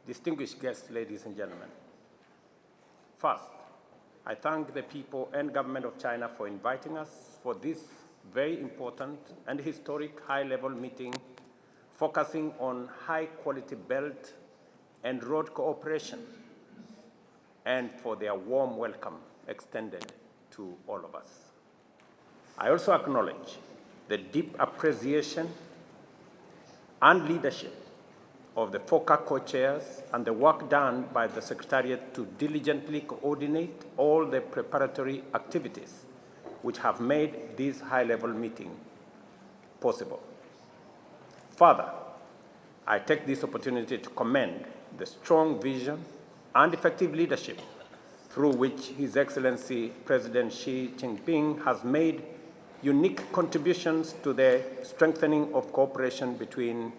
distinguished guests, ladies and gentlemen. First, I thank the people and government of China for inviting us for this very important and historic high-level meeting focusing on high-quality belt and road cooperation, and for their warm welcome extended to all of us. I also acknowledge the deep appreciation and leadership of the FOCA co-chairs and the work done by the Secretariat to diligently coordinate all the preparatory activities which have made this high-level meeting possible. Further, I take this opportunity to commend the strong vision and effective leadership through which His Excellency President Xi Jinping has made unique contributions to the strengthening of cooperation between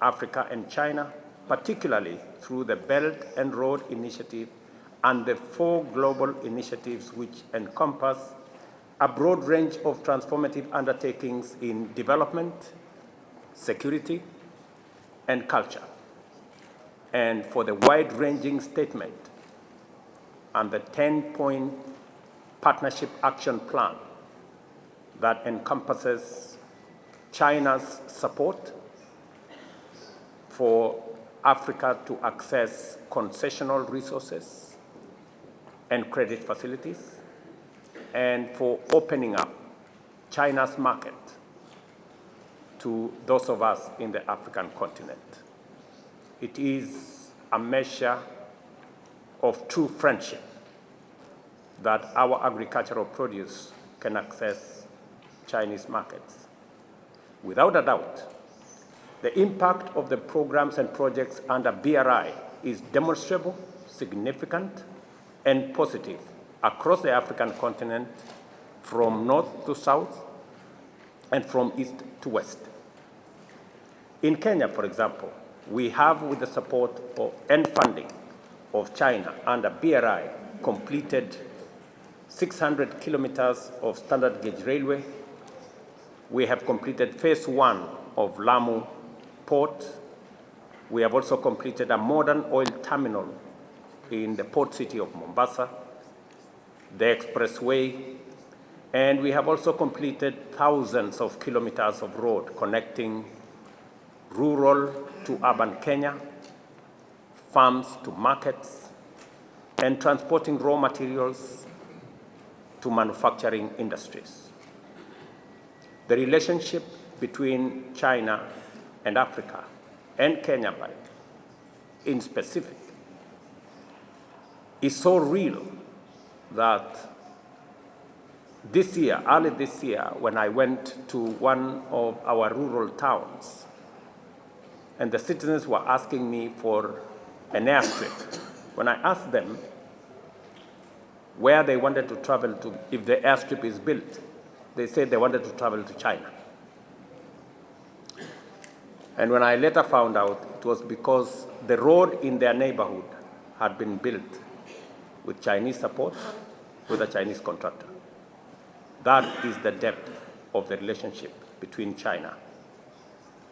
Africa and China, particularly through the Belt and Road Initiative and the 4 global initiatives which encompass a broad range of transformative undertakings in development, security, and culture, and for the wide-ranging statement and the 10-point partnership action plan that encompasses China's support for Africa to access concessional resources and credit facilities, and for opening up China's market to those of us in the African continent. It is a measure of true friendship that our agricultural produce can access Chinese markets. Without a doubt, the impact of the programs and projects under BRI is demonstrable, significant, and positive across the African continent, from north to south and from east to west. In Kenya, for example, we have, with the support and funding of China under BRI, completed 600 kilometers of standard gauge railway. We have completed phase 1 of Lamu Port. We have also completed a modern oil terminal in the port city of Mombasa, the expressway, and we have also completed thousands of kilometers of road connecting rural to urban Kenya, farms to markets, and transporting raw materials to manufacturing industries. The relationship between China and Africa, and Kenya in specific, is so real that this year, early this year, when I went to one of our rural towns, and the citizens were asking me for an airstrip, when I asked them where they wanted to travel to if the airstrip is built, they said they wanted to travel to China. And when I later found out, it was because the road in their neighborhood had been built with Chinese support, with a Chinese contractor. That is the depth of the relationship between China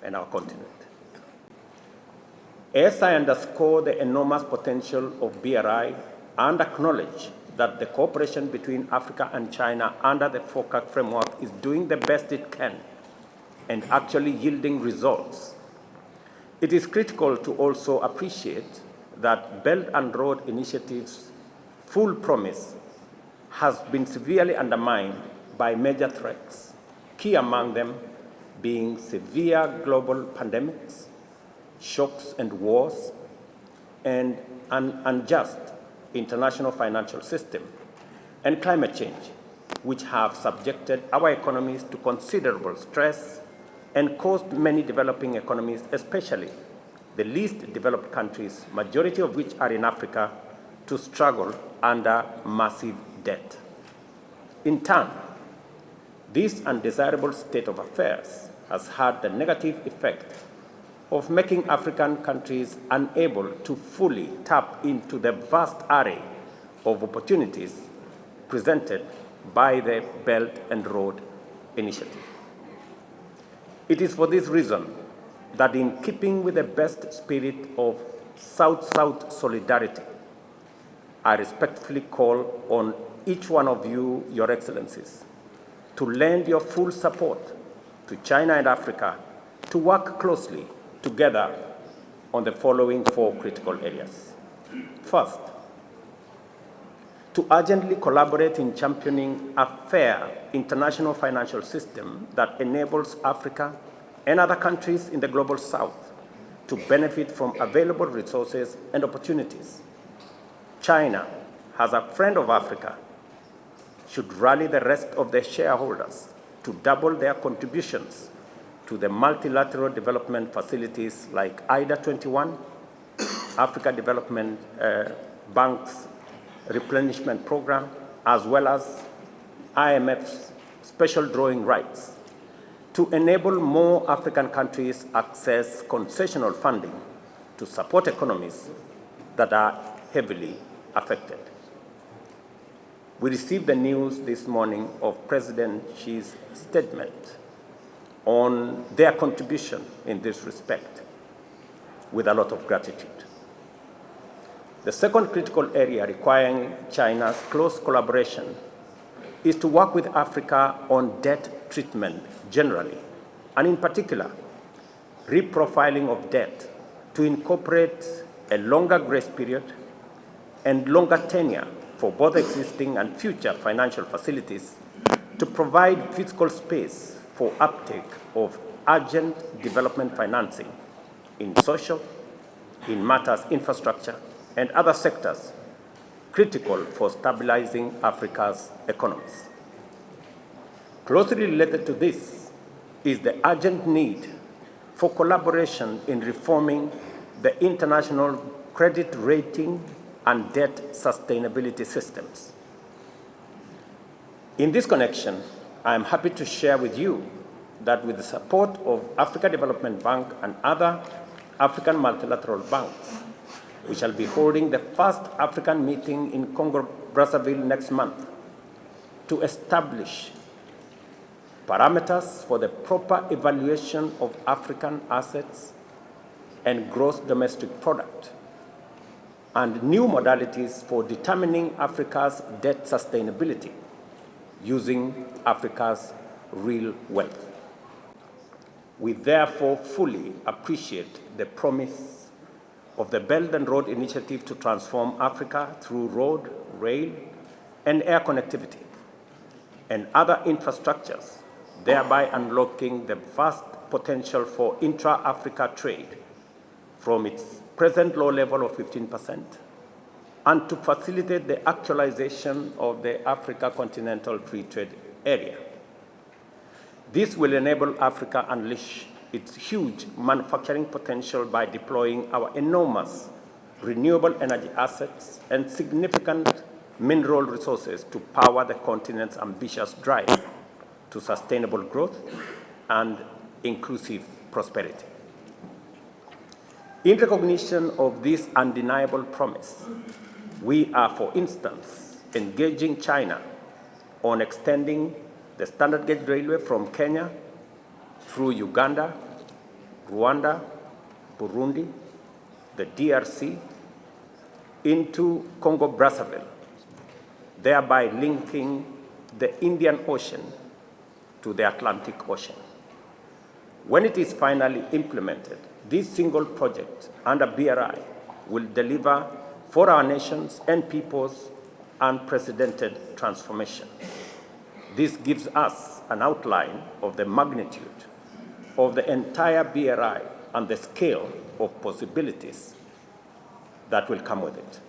and our continent. As I underscore the enormous potential of BRI and acknowledge that the cooperation between Africa and China under the FOCA framework is doing the best it can and actually yielding results, it is critical to also appreciate that Belt and Road Initiative's full promise has been severely undermined by major threats, key among them being severe global pandemics, shocks and wars, and an unjust international financial system, and climate change, which have subjected our economies to considerable stress and caused many developing economies, especially the least developed countries, majority of which are in Africa, to struggle under massive debt. In turn, this undesirable state of affairs has had the negative effect of making African countries unable to fully tap into the vast array of opportunities presented by the Belt and Road Initiative. It is for this reason that, in keeping with the best spirit of South-South solidarity, I respectfully call on each one of you, Your Excellencies, to lend your full support to China and Africa to work closely together on the following 4 critical areas. First, to urgently collaborate in championing a fair international financial system that enables Africa and other countries in the global South to benefit from available resources and opportunities. China, as a friend of Africa, should rally the rest of the shareholders to double their contributions to the multilateral development facilities like IDA 21, Africa Development Bank's replenishment program, as well as IMF's special drawing rights to enable more African countries access concessional funding to support economies that are heavily affected. We received the news this morning of President Xi's statement on their contribution in this respect with a lot of gratitude. The second critical area requiring China's close collaboration is to work with Africa on debt treatment generally, and in particular, reprofiling of debt to incorporate a longer grace period and longer tenure for both existing and future financial facilities to provide fiscal space for uptake of urgent development financing in social, in matters infrastructure, and other sectors critical for stabilizing Africa's economies. Closely related to this is the urgent need for collaboration in reforming the international credit rating and debt sustainability systems. In this connection, I am happy to share with you that with the support of Africa Development Bank and other African multilateral banks, we shall be holding the first African meeting in Congo-Brazzaville next month to establish parameters for the proper evaluation of African assets and gross domestic product, and new modalities for determining Africa's debt sustainability using Africa's real wealth. We therefore fully appreciate the promise of the Belt and Road Initiative to transform Africa through road, rail, and air connectivity, and other infrastructures, thereby unlocking the vast potential for intra-Africa trade from its present low level of 15%, and to facilitate the actualization of the Africa Continental Free Trade Area. This will enable Africa to unleash its huge manufacturing potential by deploying our enormous renewable energy assets and significant mineral resources to power the continent's ambitious drive to sustainable growth and inclusive prosperity. In recognition of this undeniable promise, we are, for instance, engaging China on extending the standard gauge railway from Kenya through Uganda, Rwanda, Burundi, the DRC, into Congo-Brazzaville, thereby linking the Indian Ocean to the Atlantic Ocean. When it is finally implemented, this single project under BRI will deliver for our nations and peoples unprecedented transformation. This gives us an outline of the magnitude of the entire BRI and the scale of possibilities that will come with it.